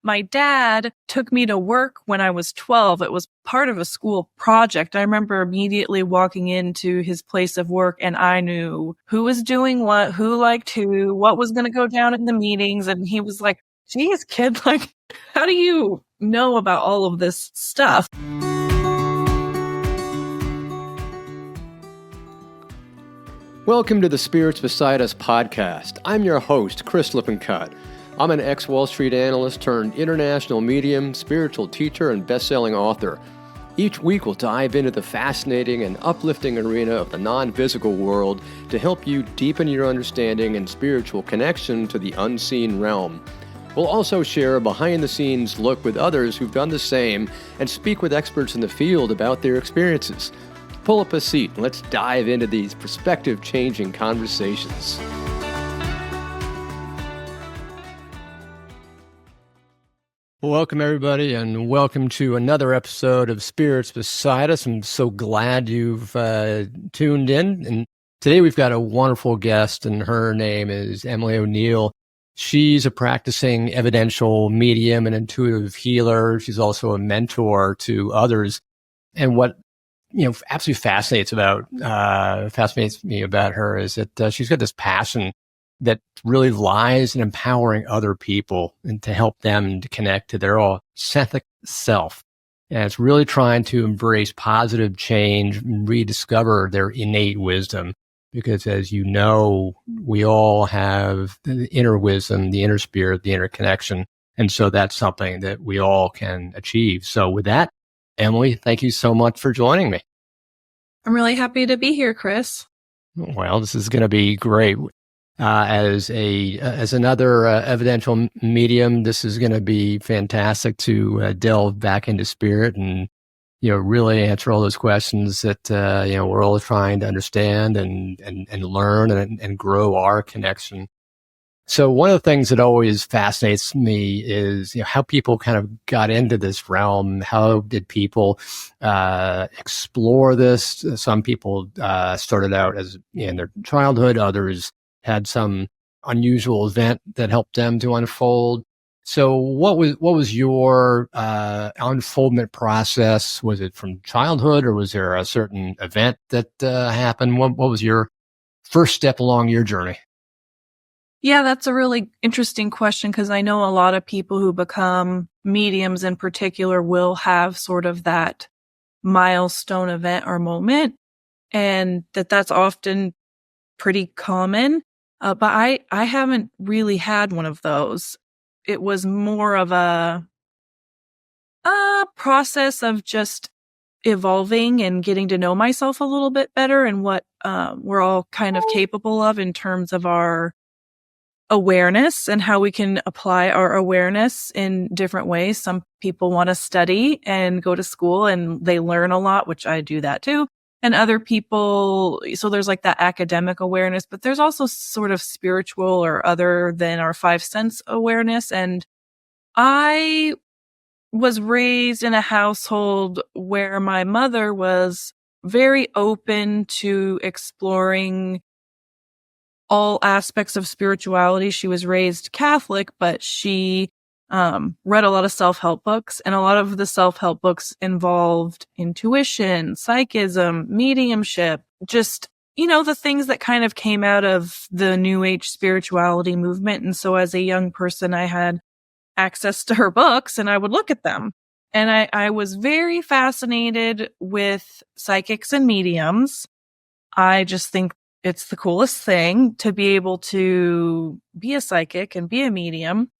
my dad took me to work when I was 12. It was part of a school project. I remember immediately walking into his place of work and I knew who was doing what, who liked who, what was going to go down in the meetings. And he was like, geez, kid, like, how do you know about all of this stuff? Welcome to the Spirits Beside Us podcast. I'm your host, Chris Lippincott. I'm an ex-Wall Street analyst turned international medium, spiritual teacher, and best-selling author. Each week we'll dive into the fascinating and uplifting arena of the non-physical world to help you deepen your understanding and spiritual connection to the unseen realm. We'll also share a behind-the-scenes look with others who've done the same and speak with experts in the field about their experiences. Pull up a seat and let's dive into these perspective-changing conversations. Welcome, everybody, and welcome to another episode of Spirits Beside Us. I'm so glad you've tuned in. And today we've got a wonderful guest, and her name is Emily O'Neill. She's a practicing evidential medium and intuitive healer. She's also a mentor to others. And what absolutely fascinates me about her is that she's got this passion that really lies in empowering other people and to help them to connect to their authentic self. And it's really trying to embrace positive change and rediscover their innate wisdom. Because as you know, we all have the inner wisdom, the inner spirit, the inner connection. And so that's something that we all can achieve. So with that, Emily, thank you so much for joining me. I'm really happy to be here, Chris. Well, this is going to be great. As another evidential medium, this is going to be fantastic to delve back into spirit and really answer all those questions that we're all trying to understand and learn and grow our connection. So one of the things that always fascinates me is how people kind of got into this realm. How did people explore this? Some people started out as in their childhood. Others had some unusual event that helped them to unfold. So what was your unfoldment process? Was it from childhood, or was there a certain event that happened? What was your first step along your journey? Yeah, that's a really interesting question because I know a lot of people who become mediums in particular will have sort of that milestone event or moment, and that's often pretty common. But I haven't really had one of those. It was more of a process of just evolving and getting to know myself a little bit better and what we're all kind of capable of in terms of our awareness and how we can apply our awareness in different ways. Some people want to study and go to school and they learn a lot, which I do that too. And other people, so there's like that academic awareness, but there's also sort of spiritual or other than our five sense awareness. And I was raised in a household where my mother was very open to exploring all aspects of spirituality. She was raised Catholic, but she read a lot of self-help books, and a lot of the self-help books involved intuition, psychism, mediumship, just, the things that kind of came out of the New Age spirituality movement. And so as a young person, I had access to her books and I would look at them. And I was very fascinated with psychics and mediums. I just think it's the coolest thing to be able to be a psychic and be a medium.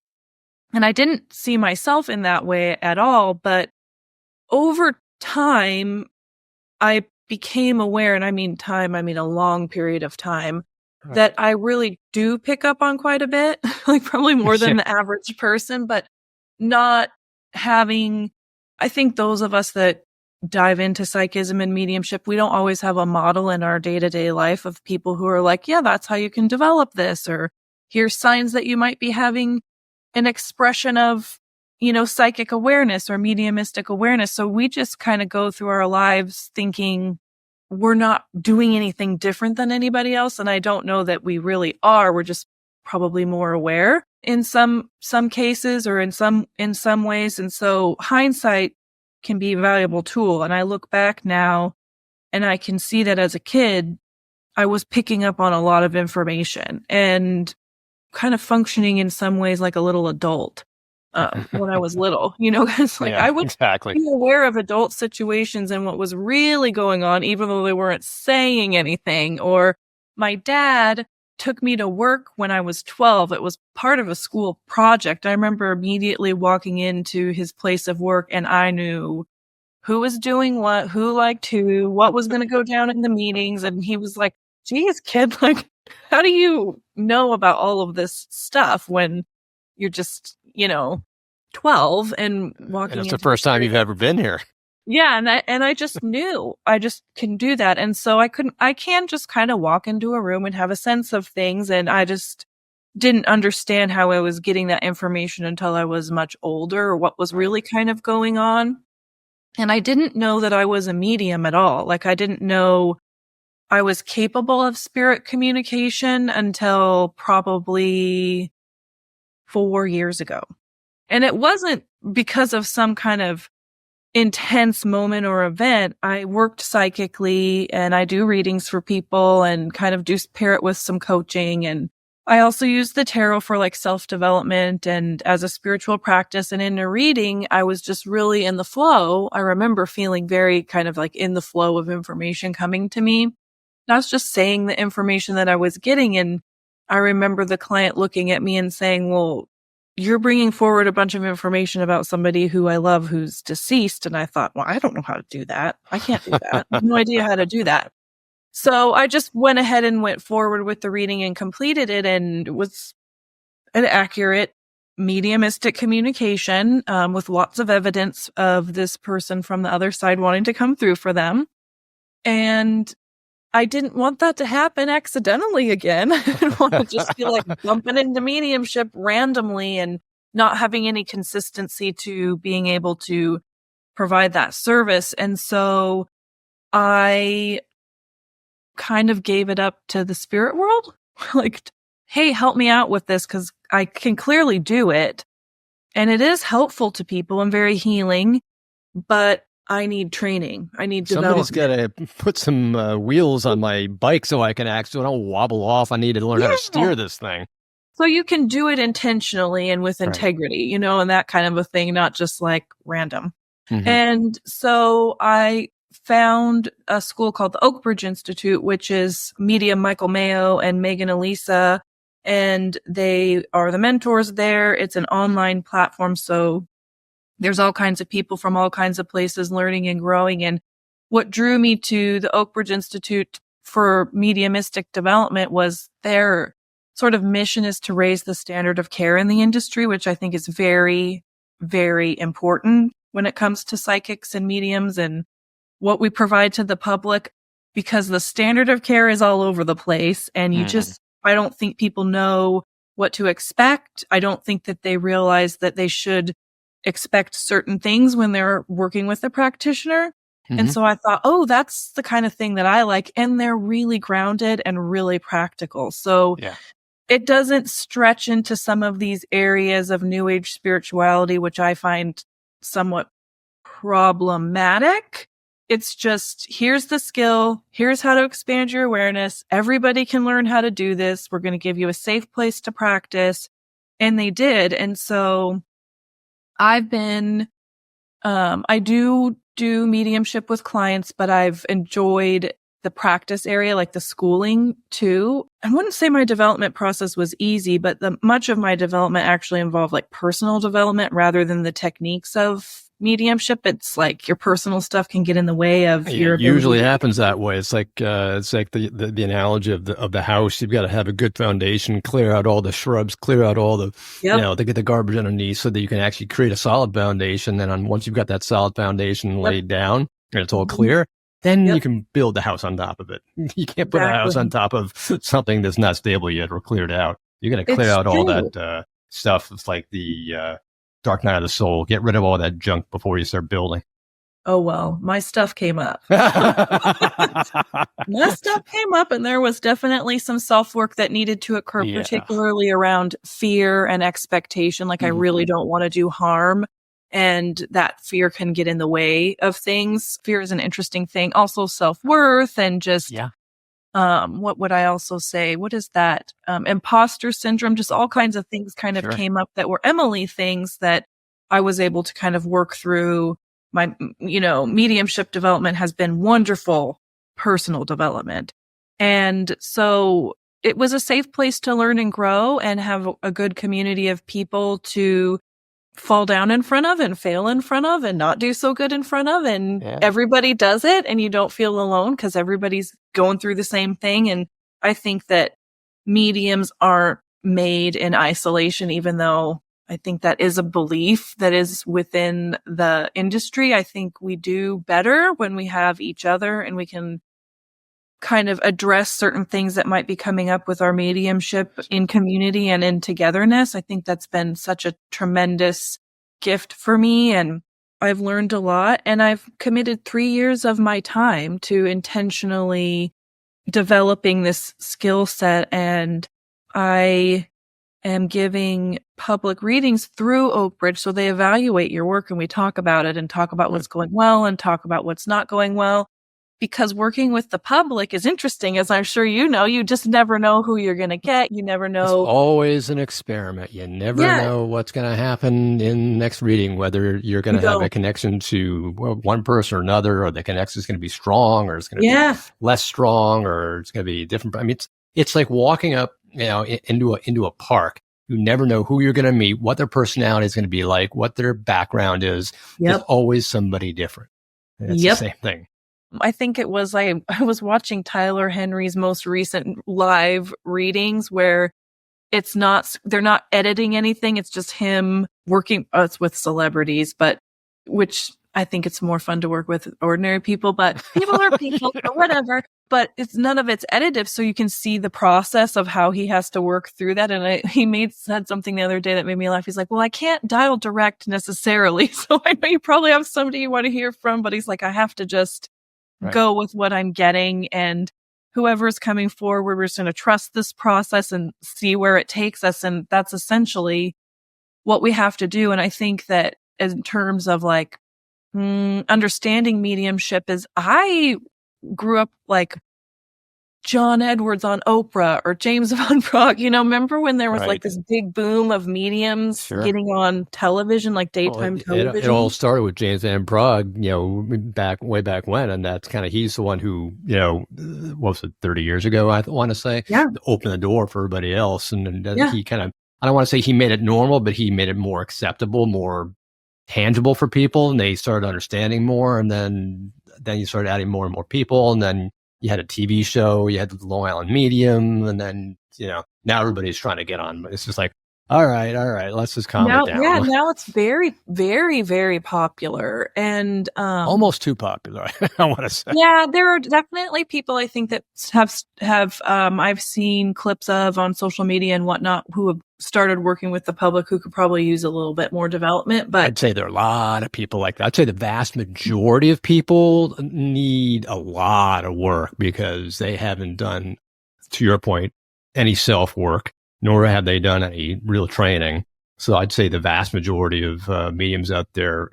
And I didn't see myself in that way at all. But over time, I became aware, and I mean a long period of time, that I really do pick up on quite a bit, like probably more than the average person, but not having, I think those of us that dive into psychism and mediumship, we don't always have a model in our day-to-day life of people who are like, yeah, that's how you can develop this, or here's signs that you might be having an expression of, psychic awareness or mediumistic awareness. So we just kind of go through our lives thinking we're not doing anything different than anybody else. And I don't know that we really are. We're just probably more aware in some cases or in some ways. And so hindsight can be a valuable tool. And I look back now and I can see that as a kid, I was picking up on a lot of information and kind of functioning in some ways like a little adult when I was little, because like I would be aware of adult situations and what was really going on, even though they weren't saying anything. Or my dad took me to work when I was 12. It was part of a school project. I remember immediately walking into his place of work and I knew who was doing what, who liked who, what was going to go down in the meetings. And he was like, geez, kid, like, how do you know about all of this stuff when you're just, 12 and walking And it's into the first time you've ever been here. Yeah. And I just knew I just can do that. And so I can just kind of walk into a room and have a sense of things. And I just didn't understand how I was getting that information until I was much older, or what was really kind of going on. And I didn't know that I was a medium at all. Like, I didn't know I was capable of spirit communication until probably 4 years ago. And it wasn't because of some kind of intense moment or event. I worked psychically and I do readings for people and kind of do pair it with some coaching. And I also use the tarot for like self-development and as a spiritual practice. And in a reading, I was just really in the flow. I remember feeling very kind of like in the flow of information coming to me. I was just saying the information that I was getting. And I remember the client looking at me and saying, well, you're bringing forward a bunch of information about somebody who I love who's deceased. And I thought, well, I don't know how to do that. I can't do that. I have no idea how to do that. So I just went ahead and went forward with the reading and completed it. And it was an accurate mediumistic communication with lots of evidence of this person from the other side wanting to come through for them. And I didn't want that to happen accidentally again. I didn't want to just be like bumping into mediumship randomly and not having any consistency to being able to provide that service. And so I kind of gave it up to the spirit world. Like, hey, help me out with this because I can clearly do it. And it is helpful to people and very healing, but I need training. I need development. Somebody's got to put some wheels on my bike so I can actually don't wobble off. I need to learn how to steer this thing. So you can do it intentionally and with integrity, and that kind of a thing, not just like random. Mm-hmm. And so I found a school called the Oakbridge Institute, which is medium Michael Mayo and Megan Elisa, and they are the mentors there. It's an online platform, so there's all kinds of people from all kinds of places learning and growing. And what drew me to the Oakbridge Institute for mediumistic development was their sort of mission is to raise the standard of care in the industry, which I think is very, very important when it comes to psychics and mediums and what we provide to the public, because the standard of care is all over the place. And I don't think people know what to expect. I don't think that they realize that they should expect certain things when they're working with a practitioner. Mm-hmm. And so I thought, oh, that's the kind of thing that I like. And they're really grounded and really practical. So it doesn't stretch into some of these areas of New Age spirituality, which I find somewhat problematic. It's just, here's the skill. Here's how to expand your awareness. Everybody can learn how to do this. We're going to give you a safe place to practice. And they did. And so I've been, I do mediumship with clients, but I've enjoyed the practice area, like the schooling too. I wouldn't say my development process was easy, but much of my development actually involved like personal development rather than the techniques of mediumship. It's like your personal stuff can get in the way of your ability. Usually happens that way. It's like the analogy of the house. You've got to have a good foundation, clear out all the shrubs, clear out all the to get the garbage underneath so that you can actually create a solid foundation. Then once you've got that solid foundation laid down and it's all clear, then you can build the house on top of it. You can't put a house on top of something that's not stable yet or cleared out. You got to clear out all that stuff. It's like the Dark Night of the Soul. Get rid of all that junk before you start building. Oh, well, my stuff came up. My stuff came up, and there was definitely some self-work that needed to occur, Yeah. particularly around fear and expectation. Like, I really don't want to do harm, and that fear can get in the way of things. Fear is an interesting thing. Also, self-worth and just, Yeah. what would I also say? What is that? Imposter syndrome, just all kinds of things kind of Sure. came up that were Emily things that I was able to kind of work through. My, mediumship development has been wonderful personal development. And so it was a safe place to learn and grow and have a good community of people to fall down in front of and fail in front of and not do so good in front of. And everybody does it, and you don't feel alone because everybody's going through the same thing. And I think that mediums aren't made in isolation, even though I think that is a belief that is within the industry. I think we do better when we have each other and we can kind of address certain things that might be coming up with our mediumship in community and in togetherness. I think that's been such a tremendous gift for me, and I've learned a lot, and I've committed 3 years of my time to intentionally developing this skill set, and I am giving public readings through Oakbridge. So they evaluate your work, and we talk about it and talk about what's going well and talk about what's not going well. Because working with the public is interesting, as I'm sure you know. You just never know who you're going to get. You never know. It's always an experiment. You never know what's going to happen in the next reading, whether you're going to have a connection to one person or another, or the connection is going to be strong, or it's going to be less strong, or it's going to be different. I mean, it's like walking up, into a park. You never know who you're going to meet, what their personality is going to be like, what their background is. There's always somebody different. And it's the same thing. I think it was, I was watching Tyler Henry's most recent live readings where they're not editing anything. It's just him working, it's with celebrities, but which I think it's more fun to work with ordinary people, but people are people or whatever, but none of it's edited. So you can see the process of how he has to work through that. And he said something the other day that made me laugh. He's like, well, I can't dial direct necessarily. So I know you probably have somebody you want to hear from, but he's like, I have to just go with what I'm getting, and whoever's coming forward, we're just going to trust this process and see where it takes us. And that's essentially what we have to do. And I think that in terms of like understanding mediumship is, I grew up like John Edwards on Oprah or James Van Praagh, remember when there was like this big boom of mediums getting on television, like daytime television? It all started with James Van Praagh, way back when. And that's he's the one who, what was it, 30 years ago, I want to say, opened the door for everybody else. And he kind of, I don't want to say he made it normal, but he made it more acceptable, more tangible for people. And they started understanding more. And then you started adding more and more people. And then you had a TV show, you had the Long Island Medium, and then, now everybody's trying to get on. It's just like, all right, let's just calm it down. Yeah, now it's very, very, very popular, and almost too popular, I want to say. Yeah, there are definitely people I think that have I've seen clips of on social media and whatnot who have started working with the public who could probably use a little bit more development. But I'd say there are a lot of people like that. I'd say the vast majority of people need a lot of work because they haven't done, to your point, any self-work, nor have they done any real training. So I'd say the vast majority of mediums out there,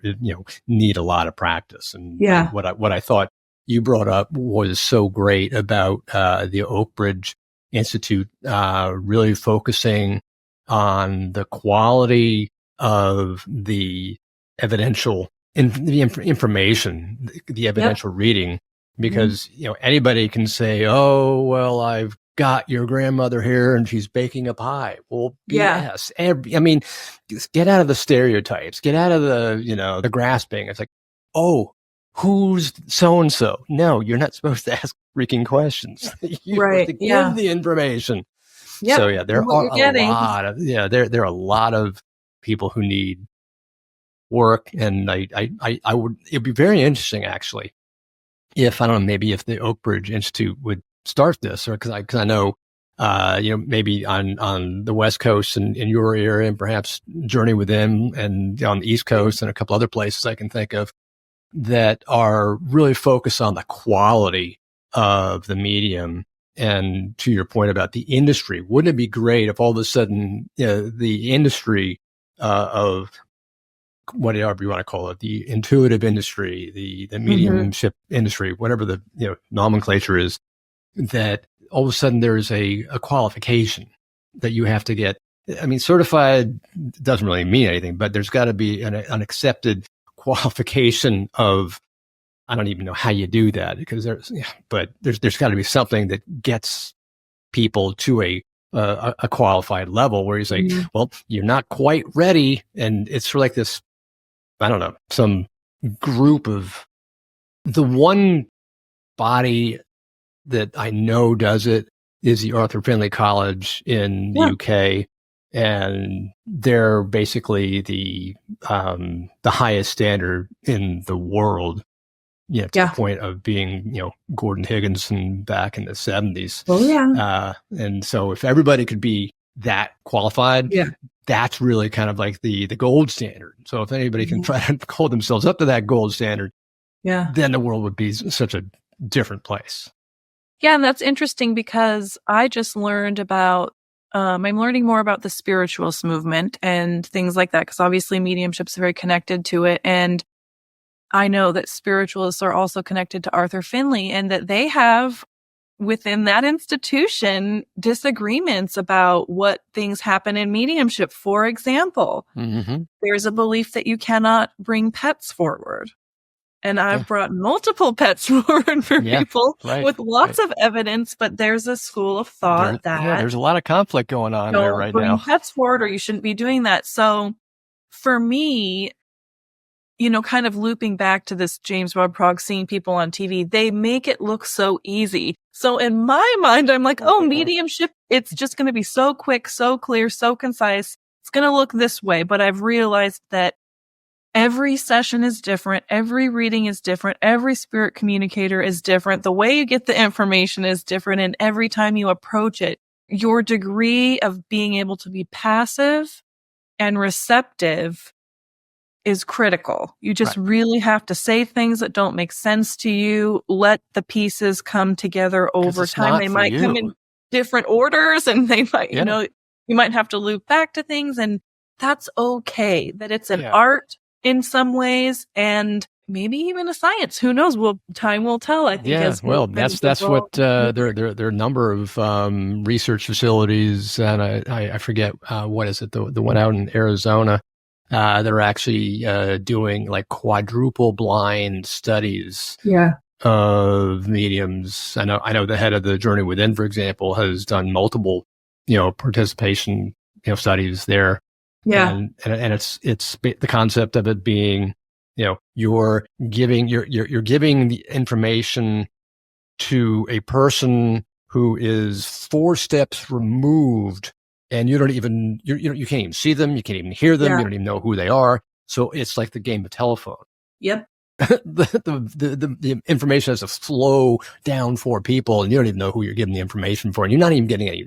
need a lot of practice. And what I thought you brought up was so great about the Oakbridge Institute really focusing on the quality of the evidential information, the evidential reading, because anybody can say, "Oh, well, I've got your grandmother here and she's baking a pie." Well, BS. Get out of the stereotypes. Get out of the grasping. It's like, oh, who's so-and-so? No, you're not supposed to ask freaking questions. You're supposed to give the information. Yep. So there are a lot of people who need work, and it'd be very interesting actually if, I don't know, maybe if the Oakbridge Institute would start this, or because I know maybe on the West Coast and in your area, and perhaps journey with them, and on the East Coast and a couple other places I can think of, that are really focused on the quality of the medium. And to your point about the industry, wouldn't it be great if all of a sudden the industry of whatever you want to call it, the intuitive industry, the mediumship industry, whatever the nomenclature is, that all of a sudden there's a qualification that you have to get. I mean, certified doesn't really mean anything, but there's got to be an accepted qualification of, I don't even know how you do that, because there's got to be something that gets people to a qualified level where you say, well, you're not quite ready. And it's sort of like this, I don't know, some group of the one body that I know does it is the Arthur Findlay College in the UK. And they're basically the highest standard in the world, to the point of being, Gordon Higginson back in the 70s. Oh, yeah. And so if everybody could be that qualified, that's really kind of like the gold standard. So if anybody can try to hold themselves up to that gold standard, then the world would be such a different place. Yeah, and that's interesting because I just learned about I'm learning more about the spiritualist movement and things like that, because obviously mediumship is very connected to it. And I know that spiritualists are also connected to Arthur Findlay, and that they have within that institution disagreements about what things happen in mediumship. For example, there's a belief that you cannot bring pets forward. And I've brought multiple pets forward for people with lots of evidence, but there's a school of thought that there's a lot of conflict going on there right now. Bring pets forward, or you shouldn't be doing that. So for me, kind of looping back to this James Bob Prog, seeing people on TV, they make it look so easy. So in my mind, I'm like, mediumship, it's just going to be so quick, so clear, so concise. It's going to look this way. But I've realized that every session is different. Every reading is different. Every spirit communicator is different. The way you get the information is different. And every time you approach it, your degree of being able to be passive and receptive is critical. You just really have to say things that don't make sense to you. Let the pieces come together over time. They might come in different orders, and they might, you might have to loop back to things, and that's okay. That it's an art in some ways, and maybe even a science. Who knows? Time will tell, I think. That's what there are a number of research facilities, and I forget what is it, the one out in Arizona that are actually doing like quadruple blind studies of mediums. I know the head of the Journey Within, for example, has done multiple participation studies there. And it's the concept of it being, you're giving the information to a person who is 4 steps removed, and you can't even see them, you can't even hear them, you don't even know who they are. So it's like the game of telephone. Yep. the information has to flow down for people, and you don't even know who you're giving the information for, and you're not even getting any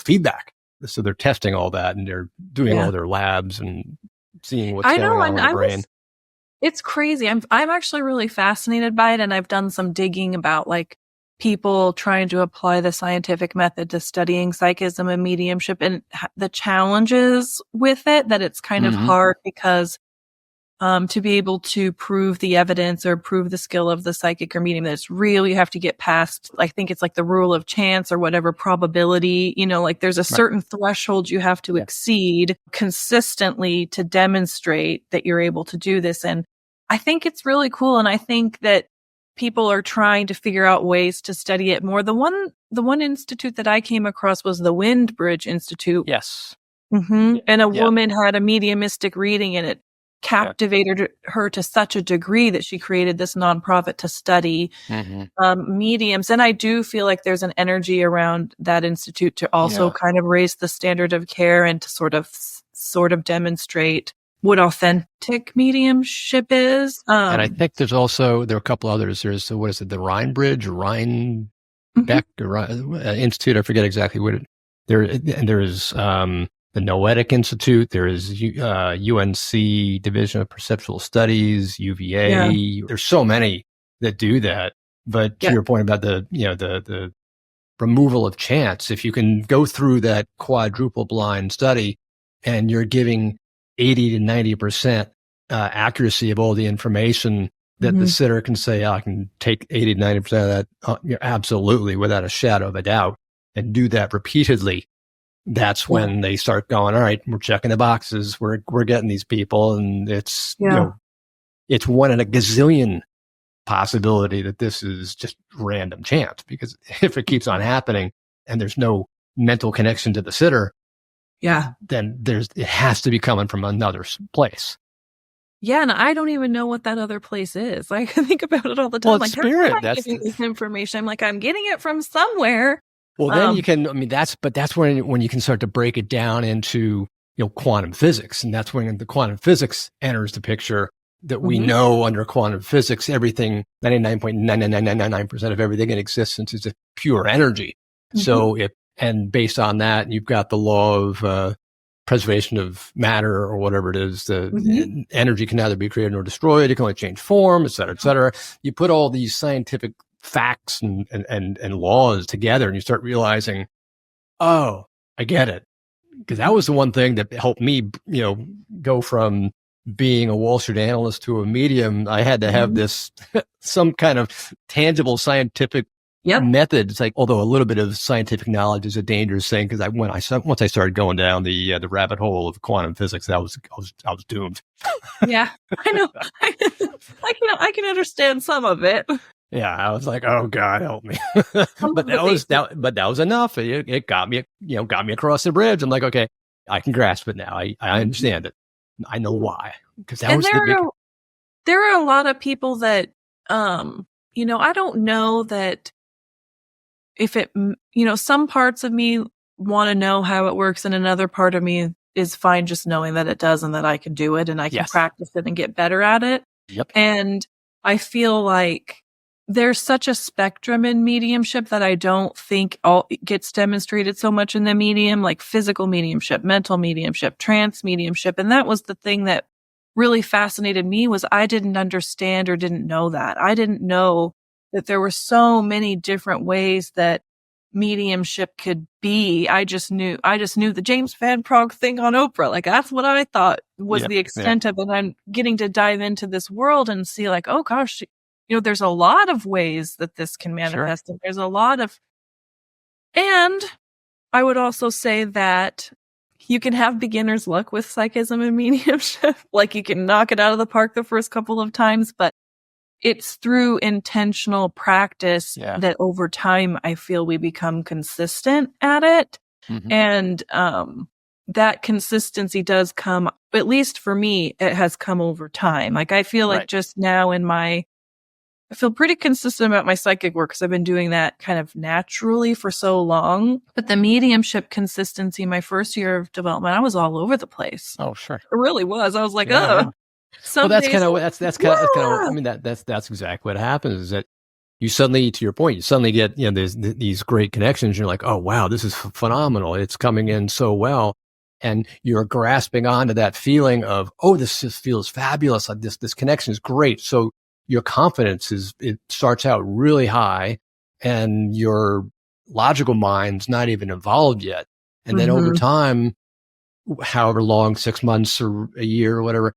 feedback. So they're testing all that, and they're doing all their labs and seeing what's going on in the brain. It's crazy. I'm actually really fascinated by it, and I've done some digging about like people trying to apply the scientific method to studying psychism and mediumship, and the challenges with it. That it's kind of hard because to be able to prove the evidence or prove the skill of the psychic or medium, that's really, you have to get past, I think it's like the rule of chance or whatever, probability, like there's a certain threshold you have to exceed consistently to demonstrate that you're able to do this. And I think it's really cool. And I think that people are trying to figure out ways to study it more. The one institute that I came across was the Windbridge Institute. Yes. And a woman had a mediumistic reading, and it captivated her to such a degree that she created this nonprofit to study mediums. And I do feel like there's an energy around that institute to also kind of raise the standard of care and to sort of demonstrate what authentic mediumship is. And I think there are a couple others. There's the Rhinebridge, Rhinebeck Institute. I forget exactly what it. There's the Noetic Institute. There is UNC Division of Perceptual Studies, Yeah. UVA. There's so many that do that. But to Yeah. your point about the removal of chance, if you can go through that quadruple blind study and you're giving 80 to 90% accuracy of all the information that the sitter can say, I can take 80 to 90% of that, absolutely, without a shadow of a doubt, and do that repeatedly. That's when they start going, all right, we're checking the boxes. We're getting these people. And it's, it's one in a gazillion possibility that this is just random chance, because if it keeps on happening and there's no mental connection to the sitter, then it has to be coming from another place. Yeah, and I don't even know what that other place is. Like, I think about it all the time. Well, like, spirit. How am I getting this information? I'm like, I'm getting it from somewhere. Well, then you can. I mean, that's when you can start to break it down into quantum physics, and that's when the quantum physics enters the picture. That we know under quantum physics, everything, 99.99999% of everything in existence is just pure energy. So and based on that, you've got the law of preservation of matter, or whatever it is. The energy can neither be created nor destroyed. It can only change form, et cetera, et cetera. You put all these scientific facts and laws together, and you start realizing, oh, I get it. Because that was the one thing that helped me, go from being a Wall Street analyst to a medium. I had to have this, some kind of tangible scientific method. It's like, although a little bit of scientific knowledge is a dangerous thing, because once I started going down the rabbit hole of quantum physics, I was doomed. Yeah, I know. I can understand some of it. Yeah, I was like, oh God, help me. but that was enough. It got me, got me across the bridge. I'm like, okay, I can grasp it now. I understand it. I know why. Because there are a lot of people that, I don't know that if it, some parts of me want to know how it works, and another part of me is fine just knowing that it does and that I can do it and I can practice it and get better at it. Yep. And I feel like there's such a spectrum in mediumship that I don't think all gets demonstrated so much in the medium, like physical mediumship, mental mediumship, trance mediumship. And that was the thing that really fascinated me, was I didn't understand or didn't know that. I didn't know that there were so many different ways that mediumship could be. I just knew the James Van Prague thing on Oprah. Like, that's what I thought was the extent of it. I'm getting to dive into this world and see, like, oh gosh, there's a lot of ways that this can manifest. And there's a lot of, and I would also say that you can have beginner's luck with psychism and mediumship. Like, you can knock it out of the park the first couple of times, but it's through intentional practice that over time, I feel we become consistent at it. And, that consistency does come, at least for me, it has come over time. Like, I feel like just now I feel pretty consistent about my psychic work because I've been doing that kind of naturally for so long. But the mediumship consistency, my first year of development, I was all over the place. Oh, sure. It really was. I was like, oh. Well, that's kind of I mean, that's exactly what happens, is that you suddenly, to your point, you suddenly get, there's these great connections. You're like, oh, wow, this is phenomenal. It's coming in so well. And you're grasping onto that feeling of, oh, this just feels fabulous. This connection is great. So your confidence it starts out really high, and your logical mind's not even involved yet. And then over time, however long, 6 months or a year or whatever,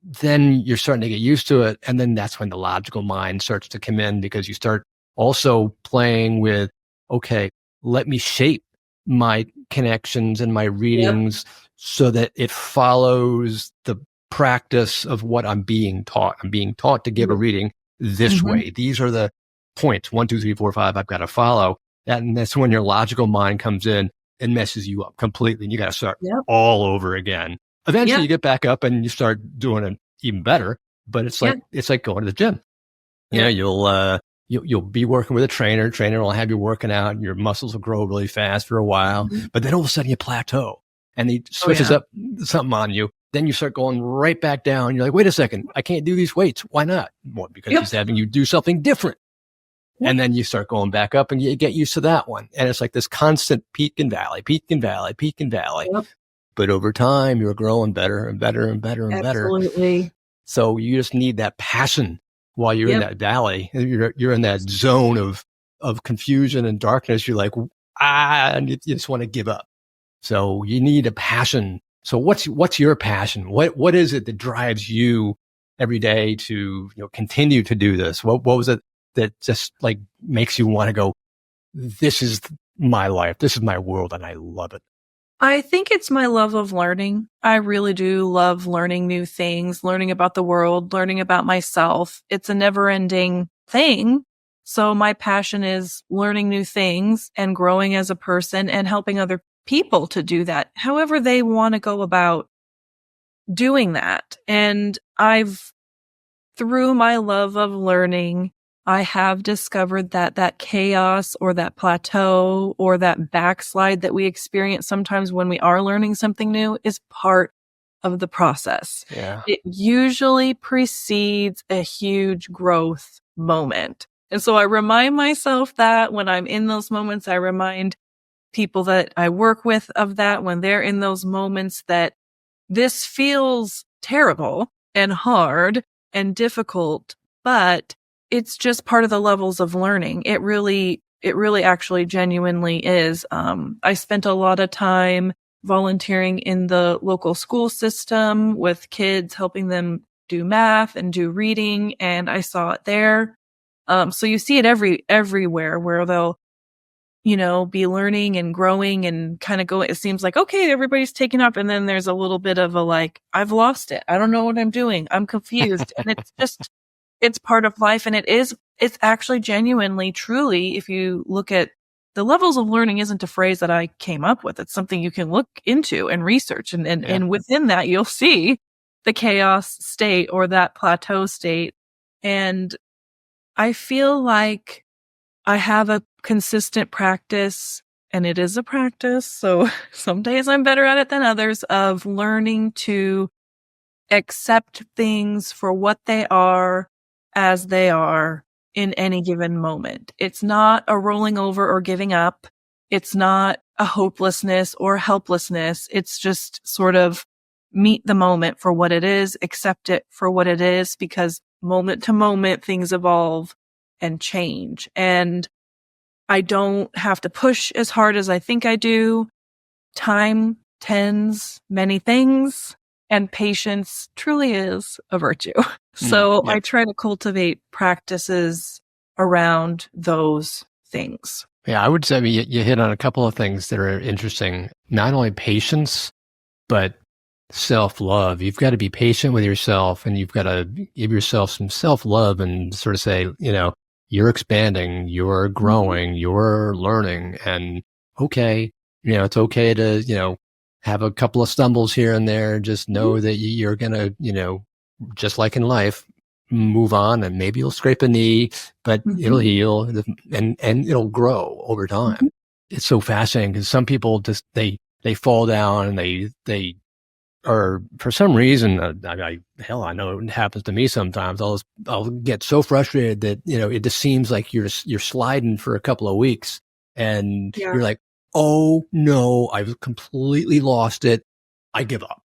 then you're starting to get used to it. And then that's when the logical mind starts to come in, because you start also playing with, okay, let me shape my connections and my readings so that it follows the practice of what I'm being taught. I'm being taught to give a reading this way. These are the points, 1, 2, 3, 4, 5, I've got to follow. And that's when your logical mind comes in and messes you up completely. And you got to start all over again. Eventually you get back up and you start doing it even better. But it's like, it's like going to the gym. You'll be working with a trainer. Trainer will have you working out, and your muscles will grow really fast for a while. But then all of a sudden you plateau, and he switches up something on you. Then you start going right back down. You're like, wait a second, I can't do these weights. Why not? Well, because he's having you do something different. And then you start going back up, and you get used to that one. And it's like this constant peak and valley, peak and valley, peak and valley. but over time you're growing better and better and better and better. Absolutely. So you just need that passion while you're in Yep. that valley. You're in that zone of confusion and darkness. You're like, and you just want to give up. So you need a passion. So what's your passion? What is it that drives you every day to continue to do this? What was it that just like makes you want to go, this is my life, this is my world, and I love it? I think it's my love of learning. I really do love learning new things, learning about the world, learning about myself. It's a never ending thing. So my passion is learning new things and growing as a person and helping other people to do that, however they want to go about doing that. And through my love of learning, I have discovered that chaos or that plateau or that backslide that we experience sometimes when we are learning something new is part of the process. Yeah. It usually precedes a huge growth moment. And so I remind myself that when I'm in those moments, I remind people that I work with of that when they're in those moments that this feels terrible and hard and difficult, but it's just part of the levels of learning. It really actually genuinely is. I spent a lot of time volunteering in the local school system with kids, helping them do math and do reading. And I saw it there. So you see it everywhere where they'll be learning and growing and kind of go, it seems like, okay, everybody's taking up. And then there's a little bit of a like, I've lost it. I don't know what I'm doing. I'm confused. And it's part of life. And it's actually genuinely, truly, if you look at the levels of learning isn't a phrase that I came up with. It's something you can look into and research. And within that, you'll see the chaos state or that plateau state. And I feel like I have a consistent practice, and it is a practice. So some days I'm better at it than others, of learning to accept things for what they are as they are in any given moment. It's not a rolling over or giving up. It's not a hopelessness or helplessness. It's just sort of meet the moment for what it is, accept it for what it is, because moment to moment things evolve and change. And I don't have to push as hard as I think I do. Time tends many things, and patience truly is a virtue. So Yeah. I try to cultivate practices around those things. Yeah, I would say you hit on a couple of things that are interesting. Not only patience, but self-love. You've got to be patient with yourself, and you've got to give yourself some self-love and sort of say, you're expanding, you're growing, you're learning, and okay, it's okay to, have a couple of stumbles here and there. Just know that you're going to, just like in life, move on, and maybe you'll scrape a knee, but it'll heal and it'll grow over time. It's so fascinating because some people just, they fall down and they or for some reason, I know it happens to me sometimes. I'll get so frustrated that, it just seems like you're sliding for a couple of weeks, and Yeah. you're like, oh no, I've completely lost it. I give up.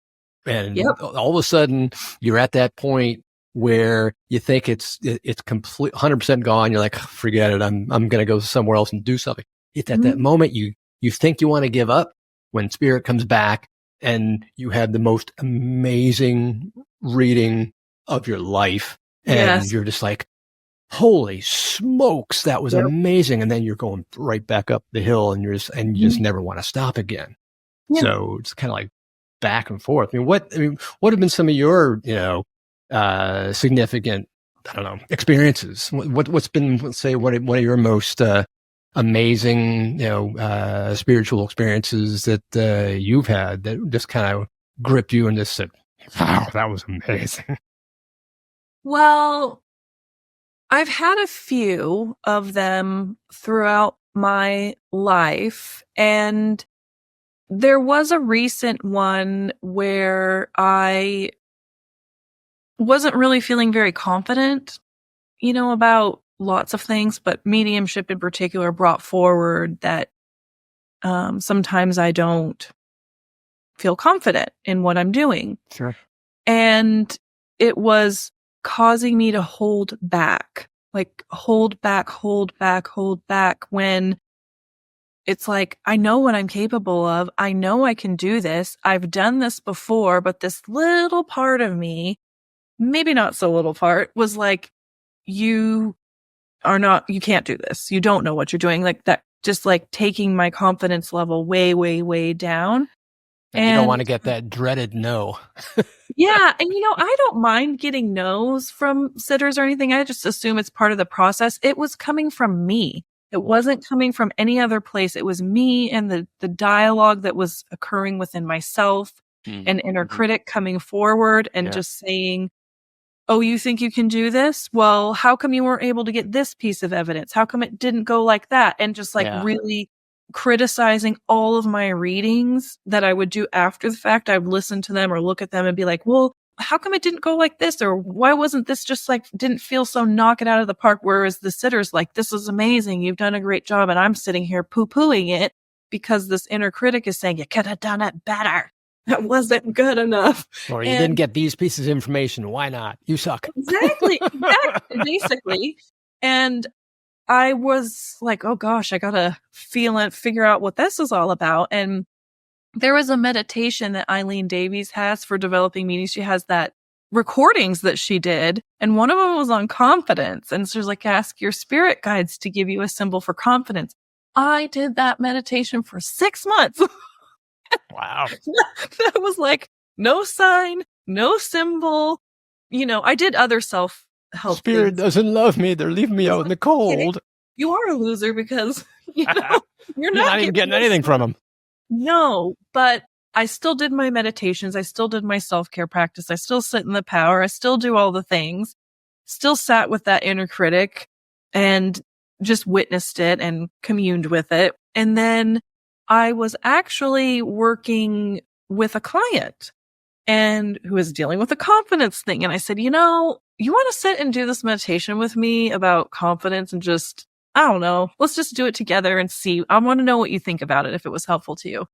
And Yep. all of a sudden you're at that point where you think it's complete 100% gone. You're like, forget it. I'm going to go somewhere else and do something. It's at that moment you think you want to give up, when spirit comes back and you have the most amazing reading of your life. And Yes. you're just like, holy smokes, that was Yep. amazing. And then you're going right back up the hill, and you just never want to stop again. Yeah. So it's kind of like back and forth. What have been some of your, significant, I don't know, experiences? What's been, let's say, one of your most, amazing, spiritual experiences that you've had that just kind of gripped you and just said, wow, that was amazing? Well, I've had a few of them throughout my life, and there was a recent one where I wasn't really feeling very confident, about lots of things, but mediumship in particular brought forward that sometimes I don't feel confident in what I'm doing. Sure. And it was causing me to hold back, like hold back, when it's like, I know what I'm capable of. I know I can do this. I've done this before, but this little part of me, maybe not so little part, was like, you can't do this. You don't know what you're doing. Like that, just like taking my confidence level way, way, way down. And you don't want to get that dreaded no. Yeah. And I don't mind getting no's from sitters or anything. I just assume it's part of the process. It was coming from me. It wasn't coming from any other place. It was me and the dialogue that was occurring within myself, an inner critic coming forward and just saying, oh, you think you can do this? Well, how come you weren't able to get this piece of evidence? How come it didn't go like that? And just like really criticizing all of my readings that I would do after the fact. I would listen to them or look at them and be like, well, how come it didn't go like this? Or why wasn't this just like, didn't feel so knock it out of the park? Whereas the sitter's like, this is amazing. You've done a great job. And I'm sitting here poo-pooing it because this inner critic is saying, you could have done it better. That wasn't good enough. Or you didn't get these pieces of information. Why not? You suck. Exactly. Basically. And I was like, oh gosh, I gotta figure out what this is all about. And there was a meditation that Eileen Davies has for developing meanings. She has that recordings that she did. And one of them was on confidence. And so she's like, ask your spirit guides to give you a symbol for confidence. I did that meditation for 6 months. Wow. That was like no sign, no symbol. I did other self-help Spirit things. doesn't love me. They're leaving me out in the cold. You are a loser because, you're not even getting anything from them. No, but I still did my meditations. I still did my self-care practice. I still sit in the power. I still do all the things. Still sat with that inner critic and just witnessed it and communed with it. And then I was actually working with a client and who was dealing with a confidence thing. And I said, you want to sit and do this meditation with me about confidence and just, I don't know, let's just do it together and see. I want to know what you think about it, if it was helpful to you.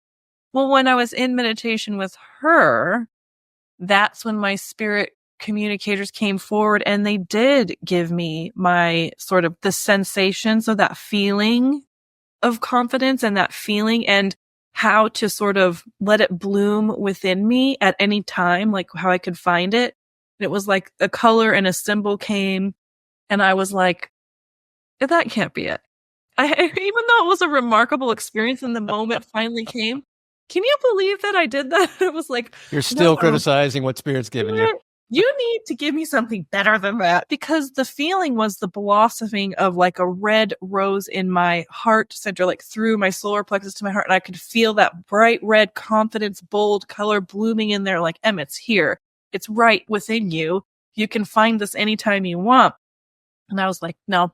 Well, when I was in meditation with her, that's when my spirit communicators came forward and they did give me my sort of the sensations of that feeling of confidence and that feeling and how to sort of let it bloom within me at any time, like how I could find it. And it was like a color and a symbol came and I was like, that can't be it. Even though it was a remarkable experience and the moment finally came, can you believe that I did that? It was like, you're still criticizing what Spirit's giving you. You need to give me something better than that, because the feeling was the blossoming of like a red rose in my heart center, like through my solar plexus to my heart. And I could feel that bright red confidence, bold color blooming in there. Like, it's here. It's right within you. You can find this anytime you want. And I was like, no,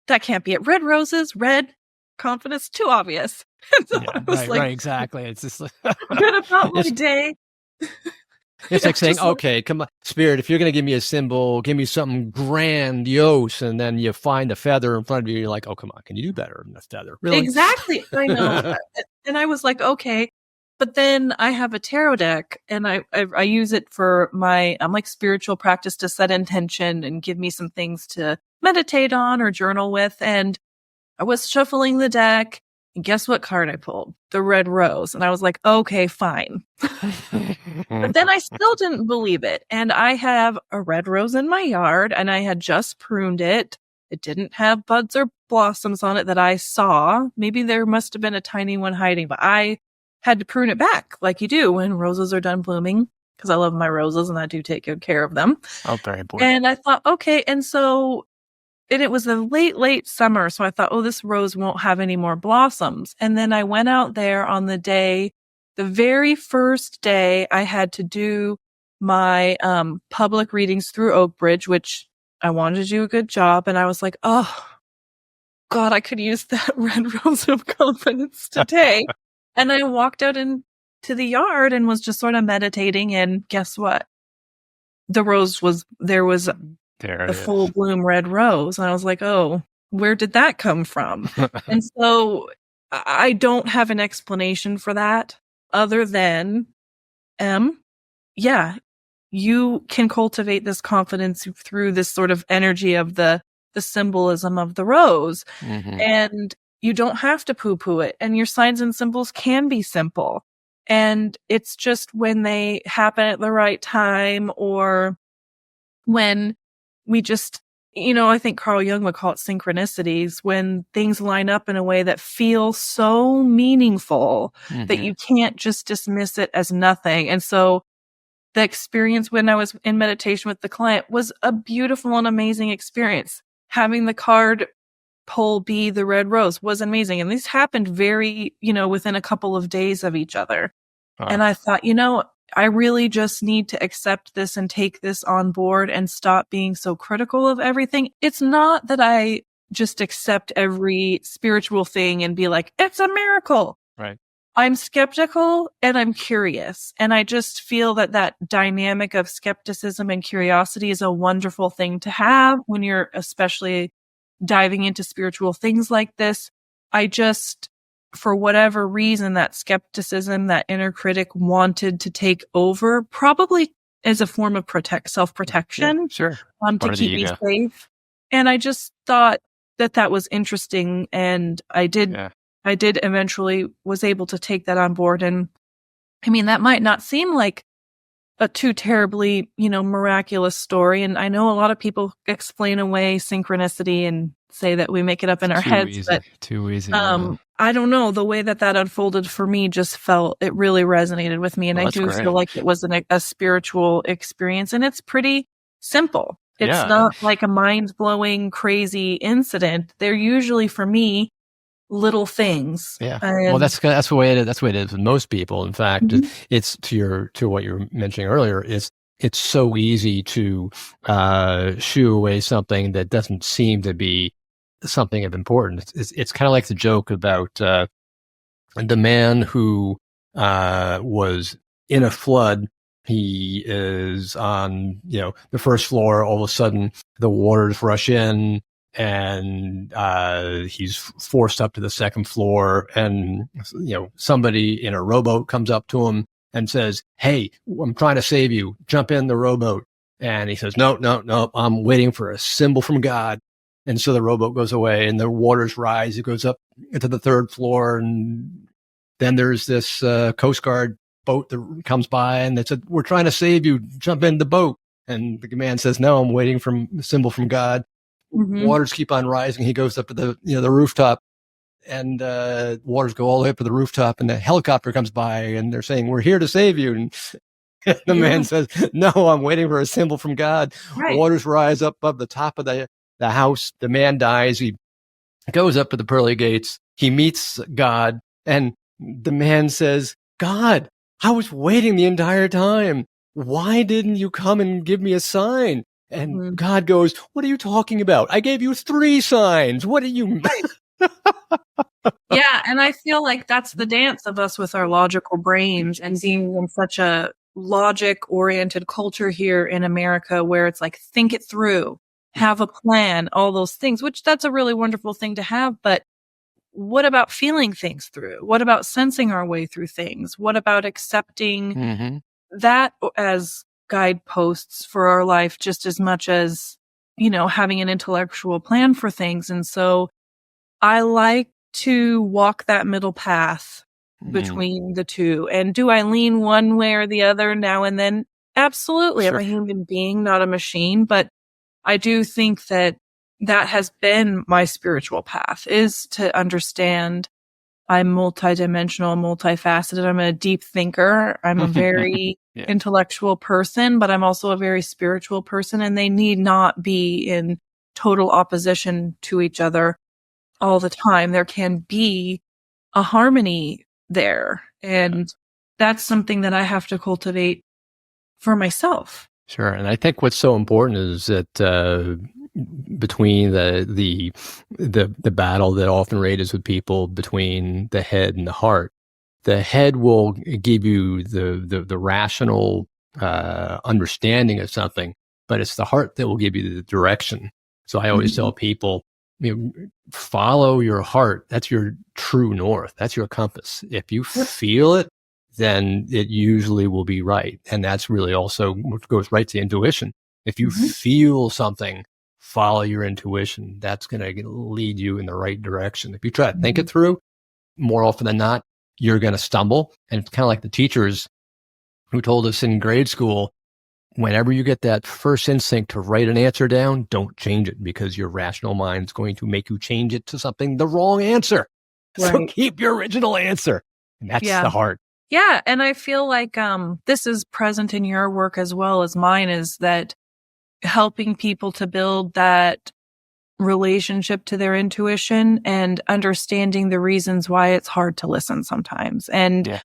that can't be it. Red roses, red confidence, too obvious. So yeah, right, exactly. It's just good about my day. It's like saying, okay, come on, Spirit, if you're going to give me a symbol, give me something grandiose, and then you find a feather in front of you, you're like, oh, come on, can you do better than a feather? Really? Exactly. I know. And I was like, okay. But then I have a tarot deck, and I use it for my, spiritual practice to set intention and give me some things to meditate on or journal with. And I was shuffling the deck, and guess what card I pulled? The red rose. And I was like, okay, fine. But then I still didn't believe it. And I have a red rose in my yard, and I had just pruned it. It didn't have buds or blossoms on it that I saw. Maybe there must have been a tiny one hiding, but I had to prune it back like you do when roses are done blooming, because I love my roses and I do take good care of them. Oh, very important. And I thought, okay. And it was a late summer. So I thought, oh, this rose won't have any more blossoms. And then I went out there on the very first day I had to do my public readings through Oak Bridge, which I wanted to do a good job. And I was like, oh, God, I could use that red rose of confidence today. And I walked out into the yard and was just sort of meditating. And guess what? There was a full bloom red rose. And I was like, oh, where did that come from? And so I don't have an explanation for that other than M, yeah, you can cultivate this confidence through this sort of energy of the symbolism of the rose. Mm-hmm. And you don't have to poo-poo it. And your signs and symbols can be simple. And it's just when they happen at the right time, or when we just, I think Carl Jung would call it synchronicities, when things line up in a way that feels so meaningful that you can't just dismiss it as nothing. And so the experience when I was in meditation with the client was a beautiful and amazing experience. Having the card pull be the red rose was amazing. And these happened very, within a couple of days of each other. And I thought, I really just need to accept this and take this on board and stop being so critical of everything. It's not that I just accept every spiritual thing and be like, it's a miracle. Right. I'm skeptical and I'm curious. And I just feel that dynamic of skepticism and curiosity is a wonderful thing to have when you're especially diving into spiritual things like this. I just, for whatever reason, that skepticism, that inner critic wanted to take over, probably as a form of self-protection, Yeah, sure. to keep me safe. And I just thought that was interesting. And I did eventually was able to take that on board. And I mean, that might not seem like a too terribly, miraculous story. And I know a lot of people explain away synchronicity and say that we make it up in our heads. But too easy. I don't know. The way that unfolded for me just it really resonated with me. And I do feel like it was a spiritual experience, and it's pretty simple. It's not like a mind-blowing, crazy incident. They're usually, for me, little things. Yeah. Well, that's the way it is. That's the way it is with most people. In fact, it's to what you were mentioning earlier. It's so easy to shoo away something that doesn't seem to be something of importance. It's kind of like the joke about the man who was in a flood. He is on the first floor. All of a sudden, the waters rush in, and he's forced up to the second floor. And somebody in a rowboat comes up to him and says, "Hey, I'm trying to save you. Jump in the rowboat." And he says, "No, I'm waiting for a symbol from God." And so the rowboat goes away, and the waters rise. It goes up into the third floor, and then there's this Coast Guard boat that comes by, and they said, "We're trying to save you. Jump in the boat." And the man says, "No, I'm waiting for a symbol from God." Waters keep on rising. He goes up to the rooftop, and waters go all the way up to the rooftop, and the helicopter comes by, and they're saying, "We're here to save you." And the man says, "No, I'm waiting for a symbol from God." Right. Waters rise up above the top of the house. The man dies. He goes up to the pearly gates. He meets God, and the man says, "God, I was waiting the entire time. Why didn't you come and give me a sign?" And God goes, "What are you talking about? I gave you 3 signs. What do you?" Yeah. And I feel like that's the dance of us with our logical brains, and being in such a logic oriented culture here in America, where it's like, think it through, have a plan, all those things, which that's a really wonderful thing to have. But what about feeling things through? What about sensing our way through things? What about accepting that as guideposts for our life, just as much as, having an intellectual plan for things? And so I like to walk that middle path between the two. And do I lean one way or the other now and then? Absolutely. Sure. I'm a human being, not a machine. But I do think that has been my spiritual path, is to understand I'm multidimensional, multifaceted. I'm a deep thinker. I'm a very intellectual person, but I'm also a very spiritual person, and they need not be in total opposition to each other all the time. There can be a harmony there. And that's something that I have to cultivate for myself. Sure. And I think what's so important is that between the battle that often rages with people between the head and the heart, the head will give you the rational understanding of something, but it's the heart that will give you the direction. So I always tell people, follow your heart. That's your true north. That's your compass. If you feel it, then it usually will be right. And that's really also what goes right to intuition. If you Mhm. feel something, follow your intuition. That's going to lead you in the right direction. If you try to think it Mhm. through, more often than not, you're going to stumble. And it's kind of like the teachers who told us in grade school, whenever you get that first instinct to write an answer down, don't change it because your rational mind is going to make you change it to something the wrong answer. So Right. keep your original answer. And that's Yeah. the heart. Yeah, and I feel like this is present in your work as well as mine, is that helping people to build that relationship to their intuition and understanding the reasons why it's hard to listen sometimes. And Yeah.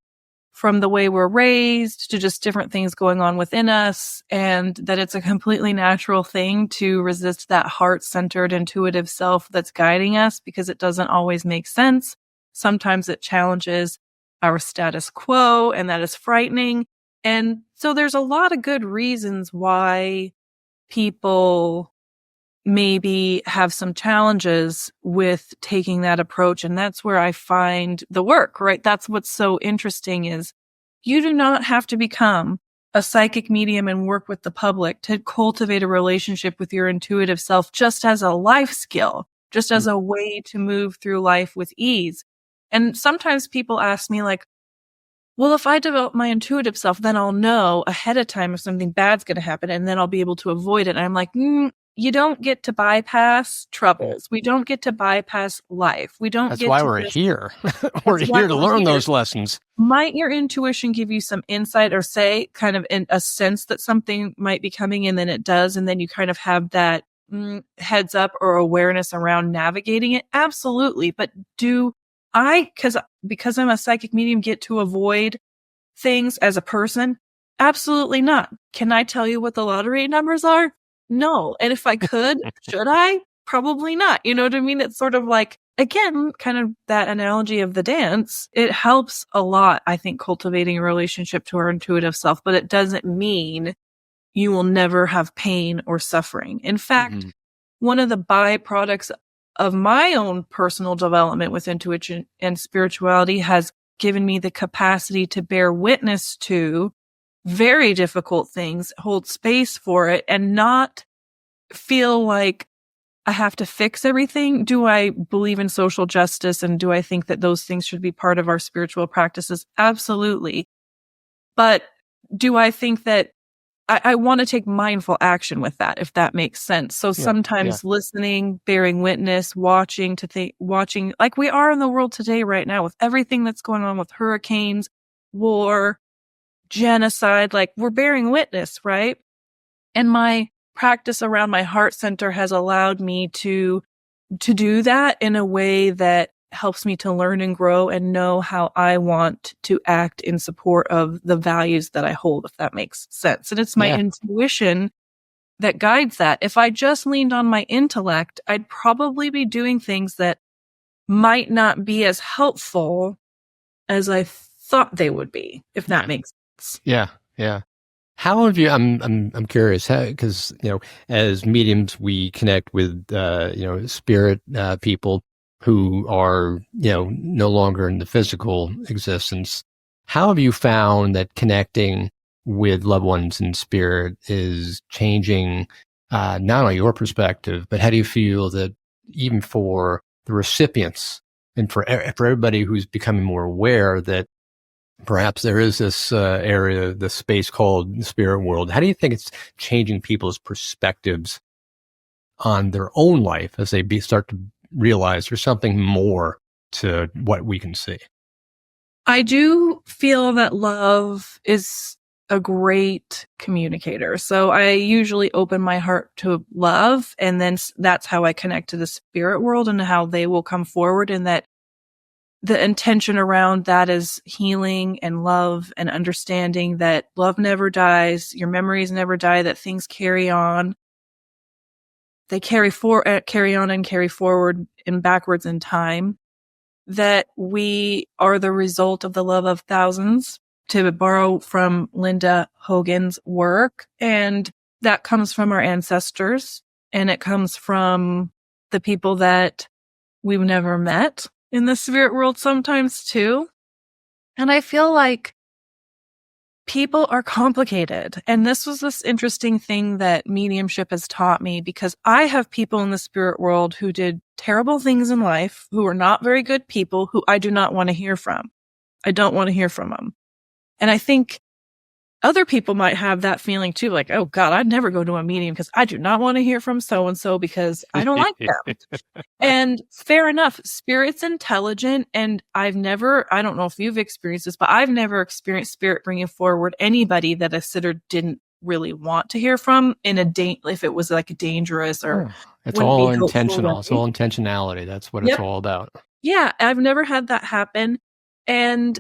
from the way we're raised to just different things going on within us, and that it's a completely natural thing to resist that heart-centered intuitive self that's guiding us because it doesn't always make sense. Sometimes it challenges our status quo, and that is frightening. And so there's a lot of good reasons why people maybe have some challenges with taking that approach. And that's where I find the work, right? That's what's so interesting is you do not have to become a psychic medium and work with the public to cultivate a relationship with your intuitive self just as a life skill, just as a way to move through life with ease. And sometimes people ask me like, well, if I develop my intuitive self, then I'll know ahead of time if something bad's going to happen and then I'll be able to avoid it. And I'm like, you don't get to bypass troubles. We don't get to bypass life. We don't That's get why to we're just, here. We're that's why here to we're learn here. those lessons. Might your intuition give you some insight or say kind of in a sense that something might be coming and then it does. And then you kind of have that heads up or awareness around navigating it? Absolutely. But do I, because I'm a psychic medium, get to avoid things as a person? Absolutely not. Can I tell you what the lottery numbers are? No. And if I could, should I? Probably not. You know what I mean? It's sort of like, again, kind of that analogy of the dance. It helps a lot, I think, cultivating a relationship to our intuitive self, but it doesn't mean you will never have pain or suffering. In fact, one of the byproducts of my own personal development with intuition and spirituality has given me the capacity to bear witness to very difficult things, hold space for it, and not feel like I have to fix everything. Do I believe in social justice and do I think that those things should be part of our spiritual practices? Absolutely. But do I think that I want to take mindful action with that, if that makes sense. So Yeah. Yeah. sometimes listening, bearing witness, watching like we are in the world today right now with everything that's going on with hurricanes, war, genocide, like we're bearing witness, right? And my practice around my heart center has allowed me to do that in a way that helps me to learn and grow and know how I want to act in support of the values that I hold, if that makes sense. And it's my Yeah. intuition that guides that. If I just leaned on my intellect, I'd probably be doing things that might not be as helpful as I thought they would be, if that Yeah. makes sense. Yeah. Yeah. How have you? I'm curious because as mediums we connect with spirit people who are no longer in the physical existence. How have you found that connecting with loved ones in spirit is changing not only your perspective, but how do you feel that even for the recipients and for everybody who's becoming more aware that perhaps there is this area, this space called the spirit world. How do you think it's changing people's perspectives on their own life as they start to realize there's something more to what we can see? I do feel that love is a great communicator. So I usually open my heart to love, and then that's how I connect to the spirit world and how they will come forward, and that the intention around that is healing and love and understanding that love never dies, your memories never die, that things carry on. They carry on and carry forward and backwards in time, that we are the result of the love of thousands, to borrow from Linda Hogan's work. And that comes from our ancestors, and it comes from the people that we've never met in the spirit world sometimes too. And I feel like people are complicated. And this was this interesting thing that mediumship has taught me, because I have people in the spirit world who did terrible things in life, who are not very good people, who I do not want to hear from. I don't want to hear from them. And I think other people might have that feeling too, like, oh God, I'd never go to a medium because I do not want to hear from so-and-so because I don't like them. And fair enough, spirit's intelligent. And I don't know if you've experienced this, but I've never experienced spirit bringing forward anybody that a sitter didn't really want to hear from if it was like dangerous or it's wouldn't all be intentional. helpful. It's all intentionality. That's what Yep. it's all about. Yeah. I've never had that happen. And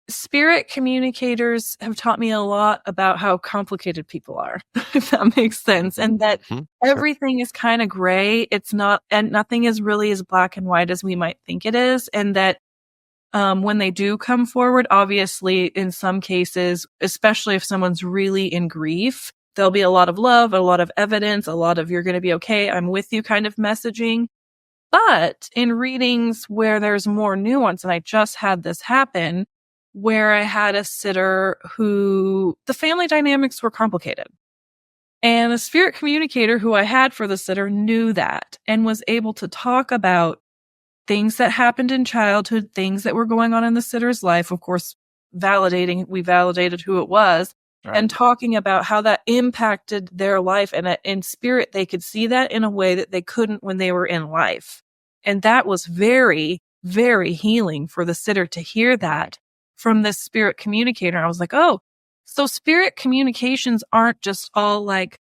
spirit communicators have taught me a lot about how complicated people are, if that makes sense. And that everything is kind of gray. It's not, and nothing is really as black and white as we might think it is. And that when they do come forward, obviously in some cases, especially if someone's really in grief, there'll be a lot of love, a lot of evidence, a lot of you're going to be okay, I'm with you kind of messaging. But in readings where there's more nuance, and I just had this happen, where I had a sitter who the family dynamics were complicated. And a spirit communicator who I had for the sitter knew that and was able to talk about things that happened in childhood, things that were going on in the sitter's life, of course, we validated who it was, right, and talking about how that impacted their life. And in spirit, they could see that in a way that they couldn't when they were in life. And that was very, very healing for the sitter to hear that from this spirit communicator. I was like, oh, so spirit communications aren't just all like,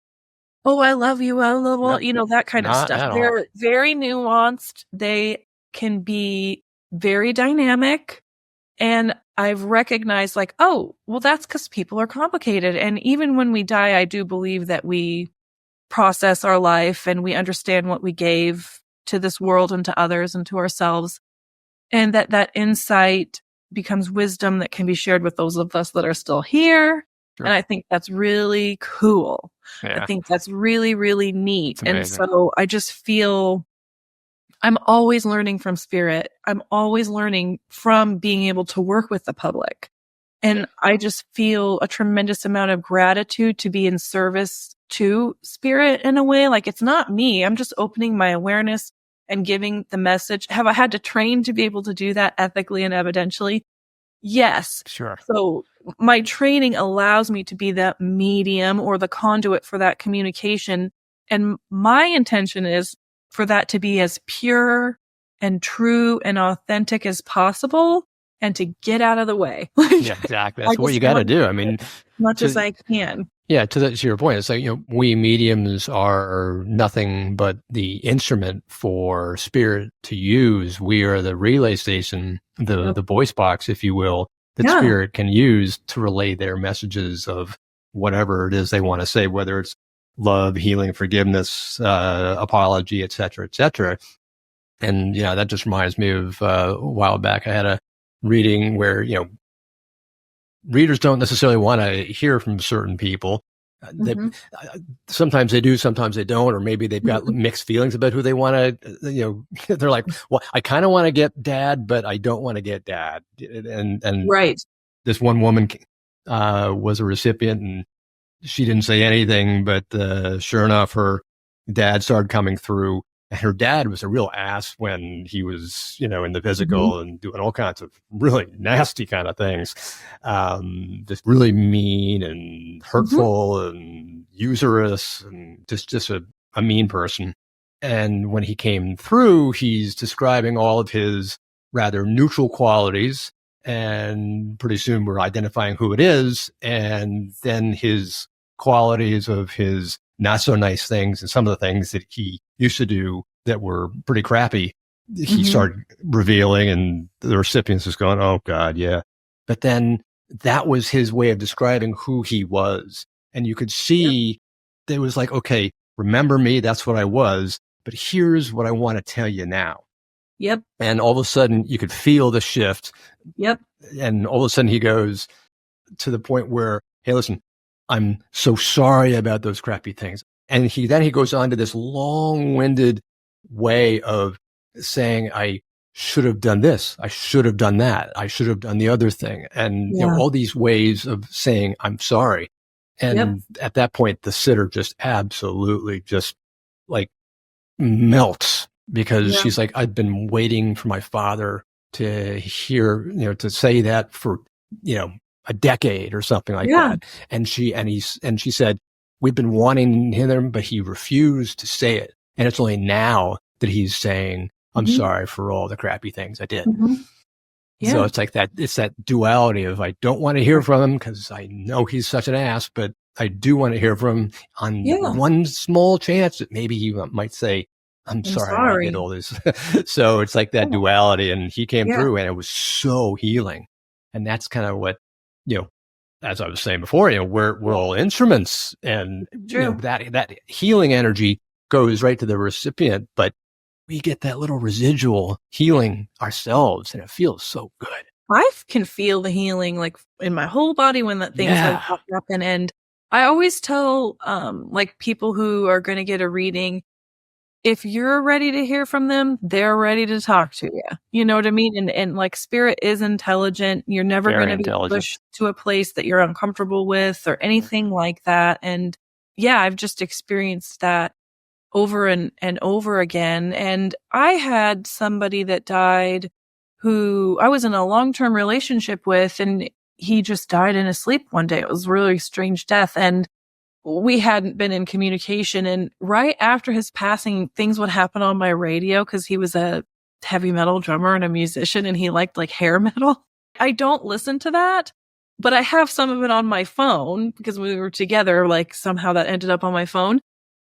oh, I love you, that kind of stuff. They're very nuanced. They can be very dynamic. And I've recognized like, oh, well, that's because people are complicated. And even when we die, I do believe that we process our life and we understand what we gave to this world and to others and to ourselves. And that insight becomes wisdom that can be shared with those of us that are still here. Sure. And I think that's really cool. Yeah. I think that's really, really neat. And so I just feel I'm always learning from spirit. I'm always learning from being able to work with the public. And I just feel a tremendous amount of gratitude to be in service to spirit in a way. Like it's not me. I'm just opening my awareness and giving the message. Have I had to train to be able to do that ethically and evidentially? Yes. Sure. So my training allows me to be that medium or the conduit for that communication. And my intention is for that to be as pure and true and authentic as possible and to get out of the way. Yeah, exactly. That's what you got to do. I mean, as much as I can. Yeah, to your point, it's like, we mediums are nothing but the instrument for spirit to use. We are the relay station, the voice box, if you will, that spirit can use to relay their messages of whatever it is they want to say, whether it's love, healing, forgiveness, apology, et cetera, et cetera. And, that just reminds me of a while back, I had a reading where, readers don't necessarily want to hear from certain people. Sometimes they do, sometimes they don't, or maybe they've got mixed feelings about who they want to, they're like, well, I kind of want to get dad, but I don't want to get dad. And right. This one woman was a recipient and she didn't say anything, but sure enough, her dad started coming through. And her dad was a real ass when he was, in the physical and doing all kinds of really nasty kind of things. Just really mean and hurtful and usurious and just a mean person. And when he came through, he's describing all of his rather neutral qualities. And pretty soon we're identifying who it is. And then his qualities of his not so nice things and some of the things that he used to do that were pretty crappy, he started revealing, and the recipients was going, oh God, yeah. But then that was his way of describing who he was. And you could see that it was like, okay, remember me, that's what I was, but here's what I want to tell you now. Yep. And all of a sudden you could feel the shift. Yep. And all of a sudden he goes to the point where, hey, listen, I'm so sorry about those crappy things. And he goes on to this long-winded way of saying, I should have done this. I should have done that. I should have done the other thing. And, Yeah. all these ways of saying, I'm sorry. And at that point, the sitter just absolutely just like melts because she's like, I've been waiting for my father to hear, to say that for, a decade or something like that. And she said, we've been wanting him, but he refused to say it. And it's only now that he's saying, I'm sorry for all the crappy things I did. So it's like that, it's that duality of, I don't want to hear from him because I know he's such an ass, but I do want to hear from him on one small chance that maybe he might say, I'm sorry I did all this. So it's like that duality, and he came through and it was so healing. And that's kind of what, as I was saying before, we're all instruments, and that healing energy goes right to the recipient, but we get that little residual healing ourselves, and it feels so good. I can feel the healing like in my whole body when that thing's like happen. And I always tell like people who are going to get a reading, if you're ready to hear from them, they're ready to talk to you. You know what I mean? And like spirit is intelligent. You're never going to be pushed to a place that you're uncomfortable with or anything like that. And yeah, I've just experienced that over and over again. And I had somebody that died who I was in a long-term relationship with, and he just died in his sleep one day. It was a really strange death. And we hadn't been in communication. And right after his passing, things would happen on my radio because he was a heavy metal drummer and a musician, and he liked like hair metal. I don't listen to that, but I have some of it on my phone because we were together, like somehow that ended up on my phone,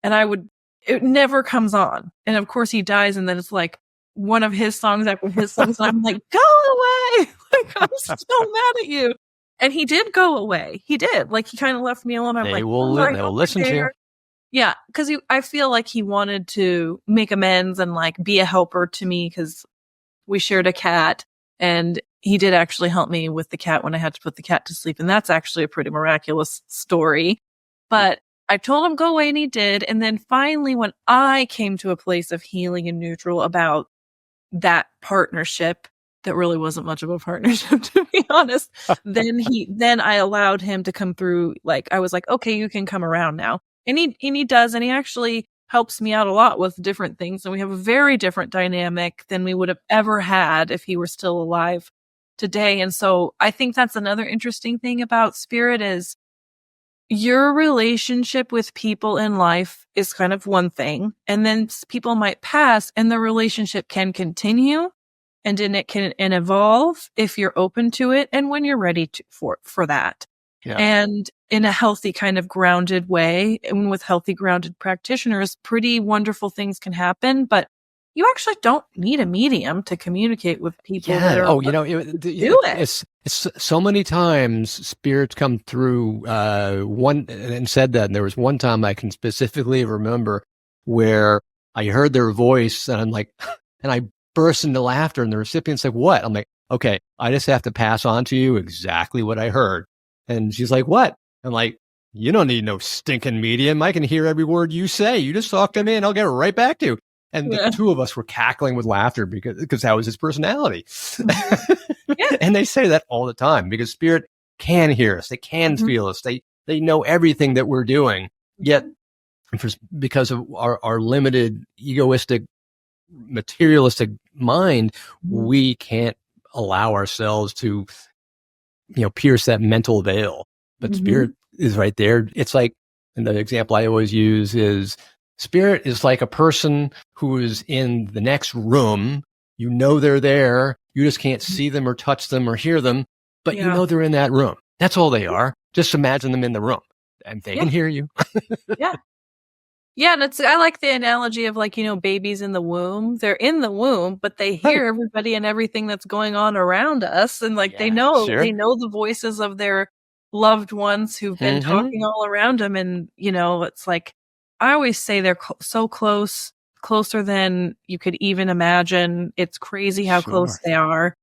and it never comes on. And of course he dies, and then it's like one of his songs after his songs. And I'm like, go away. Like, I'm so mad at you. And he did go away. He did. Like, he kind of left me alone. I'm they like, will listen to you. Yeah. Cause I feel like he wanted to make amends and like be a helper to me, cause we shared a cat, and he did actually help me with the cat when I had to put the cat to sleep. And that's actually a pretty miraculous story. But I told him go away, and he did. And then finally, when I came to a place of healing and neutral about that partnership, that really wasn't much of a partnership, to be honest, then I allowed him to come through. Like, I was like, okay, you can come around now. And he does. And he actually helps me out a lot with different things. And we have a very different dynamic than we would have ever had if he were still alive today. And so I think that's another interesting thing about spirit is your relationship with people in life is kind of one thing, and then people might pass and the relationship can continue, and then it can evolve if you're open to it and when you're ready for that. And in a healthy kind of grounded way, and with healthy grounded practitioners, pretty wonderful things can happen, but you actually don't need a medium to communicate with people that are it's so many times spirits come through one and said that, and there was one time I can specifically remember where I heard their voice, and I'm like, and I burst into laughter, and the recipient's like, what? I'm like, okay, I just have to pass on to you exactly what I heard. And she's like, what? I'm like, you don't need no stinking medium. I can hear every word you say. You just talk to me and I'll get right back to you. And the two of us were cackling with laughter because that was his personality. And they say that all the time because spirit can hear us. They can feel us. They know everything that we're doing. Yet, because of our limited, egoistic, materialistic mind, we can't allow ourselves to, pierce that mental veil. But spirit is right there. It's like, and the example I always use is, spirit is like a person who is in the next room. You know they're there. You just can't see them or touch them or hear them, but you know they're in that room. That's all they are. Just imagine them in the room, and they can hear you. Yeah, and I like the analogy of like, babies in the womb. They're in the womb, but they hear everybody and everything that's going on around us, and like they know the voices of their loved ones who've been talking all around them, and it's like I always say they're so close, closer than you could even imagine. It's crazy how close they are.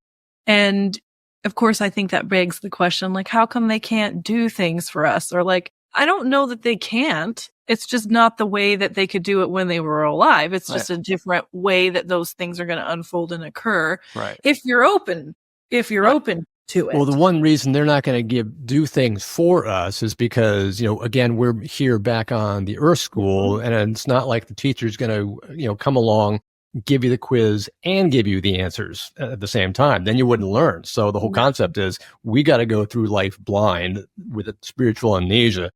And of course, I think that begs the question, like, how come they can't do things for us? Or like, I don't know that they can't. It's just not the way that they could do it when they were alive. It's just Right. a different way that those things are going to unfold and occur. Right. If you're open to it. Well, the one reason they're not going to do things for us is because, again, we're here back on the Earth School, and it's not like the teacher's going to, come along, give you the quiz and give you the answers at the same time. Then you wouldn't learn. So the whole concept is we got to go through life blind with a spiritual amnesia,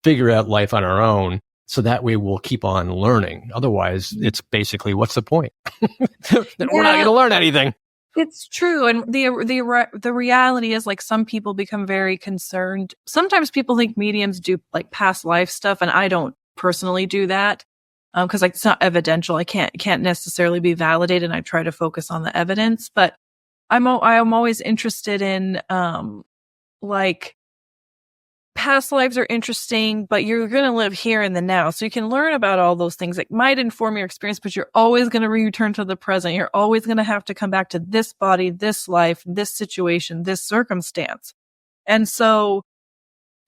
figure out life on our own. So that way we'll keep on learning. Otherwise, it's basically, what's the point? We're not going to learn anything. It's true. And the reality is, like, some people become very concerned. Sometimes people think mediums do like past life stuff, and I don't personally do that. Cause like, it's not evidential. I can't necessarily be validated. And I try to focus on the evidence, but I'm always interested in, like, past lives are interesting, but you're going to live here in the now. So you can learn about all those things that might inform your experience, but you're always going to return to the present. You're always going to have to come back to this body, this life, this situation, this circumstance. And so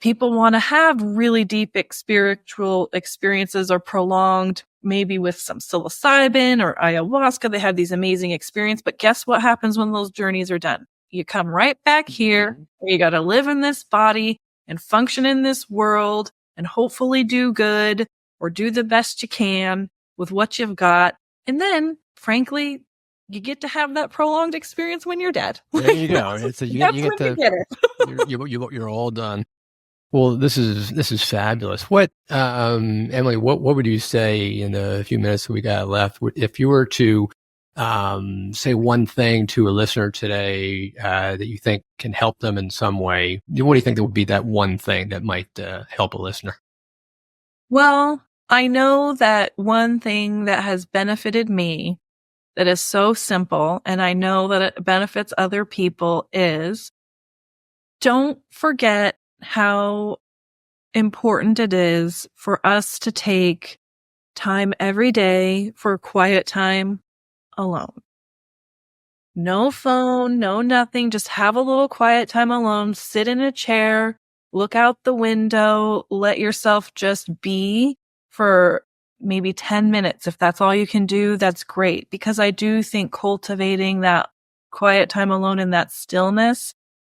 people want to have really deep spiritual experiences, or prolonged, maybe with some psilocybin or ayahuasca. They have these amazing experiences, but guess what happens when those journeys are done? You come right back here. You got to live in this body and function in this world and hopefully do good or do the best you can with what you've got. And then, frankly, you get to have that prolonged experience when you're dead. There you go. You're all done. Well, this is fabulous. What, Emily, what would you say in the few minutes that we got left, if you were to say one thing to a listener today that you think can help them in some way? What do you think that would be that one thing that might help a listener? Well, I know that one thing that has benefited me, that is so simple, and I know that it benefits other people, is don't forget how important it is for us to take time every day for quiet time alone. No phone, no nothing. Just have a little quiet time alone. Sit in a chair, look out the window, let yourself just be for maybe 10 minutes. If that's all you can do, that's great. Because I do think cultivating that quiet time alone and that stillness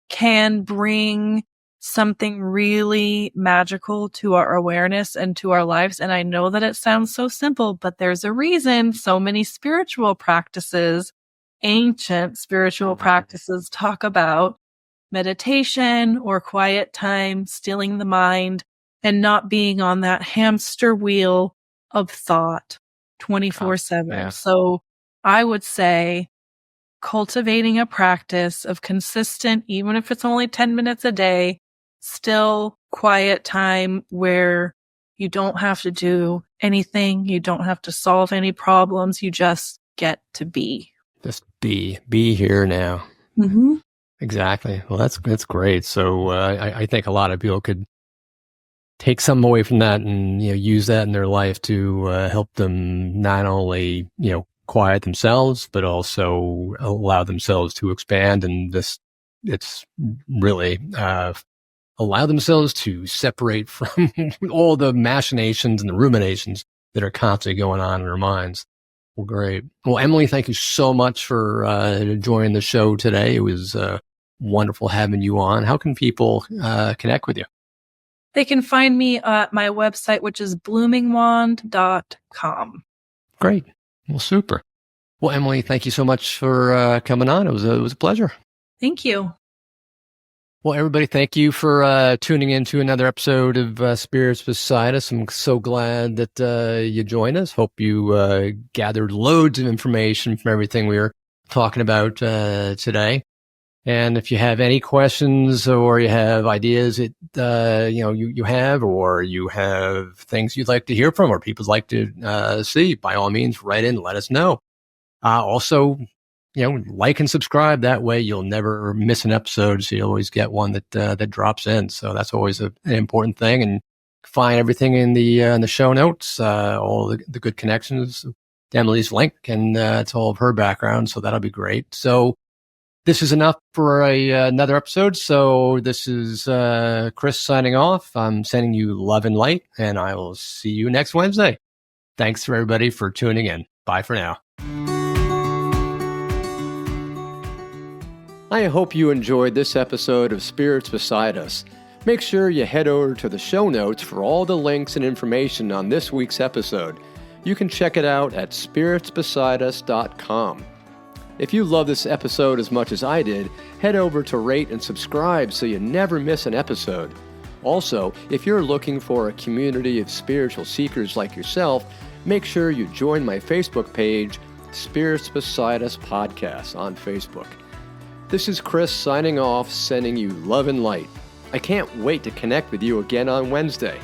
can bring something really magical to our awareness and to our lives. And I know that it sounds so simple, but there's a reason so many spiritual practices, ancient spiritual practices, talk about meditation or quiet time, stilling the mind, and not being on that hamster wheel of thought 24/7. Yeah. So I would say cultivating a practice of consistent, even if it's only 10 minutes a day, still quiet time where you don't have to do anything. You don't have to solve any problems. You just get to be. Just be here now. Mm-hmm. Exactly. Well, that's great. So I think a lot of people could take something away from that and use that in their life to help them not only quiet themselves, but also allow themselves to expand, and it's really allow themselves to separate from all the machinations and the ruminations that are constantly going on in their minds. Well, great. Well, Emily, thank you so much for joining the show today. It was wonderful having you on. How can people connect with you? They can find me at my website, which is bloomingwand.com. Great. Well, super. Well, Emily, thank you so much for coming on. It was a pleasure. Thank you. Well, everybody, thank you for tuning in to another episode of Spirits Beside Us. I'm so glad that you joined us. Hope you gathered loads of information from everything we were talking about today. And if you have any questions or you have ideas that you have, or you have things you'd like to hear from or people like to see, by all means, write in, let us know. Also, like and subscribe. That way you'll never miss an episode. So you always get one that drops in. So that's always an important thing. And find everything in the show notes, all the good connections, Emily's link, and it's all of her background. So that'll be great. So This is enough for another episode. So this is Chris signing off. I'm sending you love and light, and I will see you next Wednesday. Thanks for everybody for tuning in. Bye for now. I hope you enjoyed this episode of Spirits Beside Us. Make sure you head over to the show notes for all the links and information on this week's episode. You can check it out at spiritsbesideus.com. If you love this episode as much as I did, head over to rate and subscribe so you never miss an episode. Also, if you're looking for a community of spiritual seekers like yourself, make sure you join my Facebook page, Spirits Beside Us Podcast on Facebook. This is Chris signing off, sending you love and light. I can't wait to connect with you again on Wednesday.